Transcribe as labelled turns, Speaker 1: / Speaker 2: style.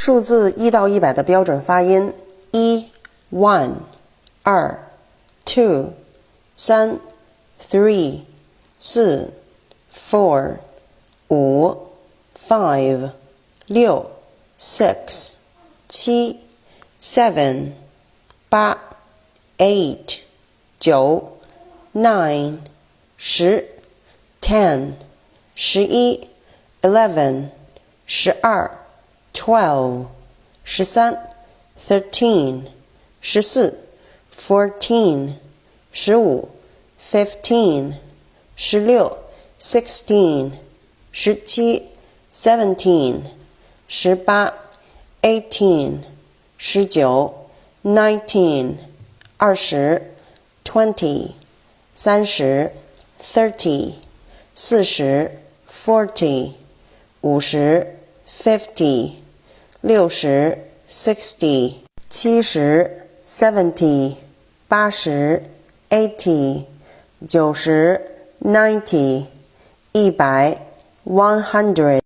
Speaker 1: 数字1到100的标准发音：1 1 2 2 3 3 4 4 5 5 6 6 7 7 8 8 9 9 10 10 11 11 12 12 13 13 14 14 15 15 16 16 17 17 18 18 19 19 20 20 30 30 40 40 50 50 60 60 70 70 80 80 90 90 100 100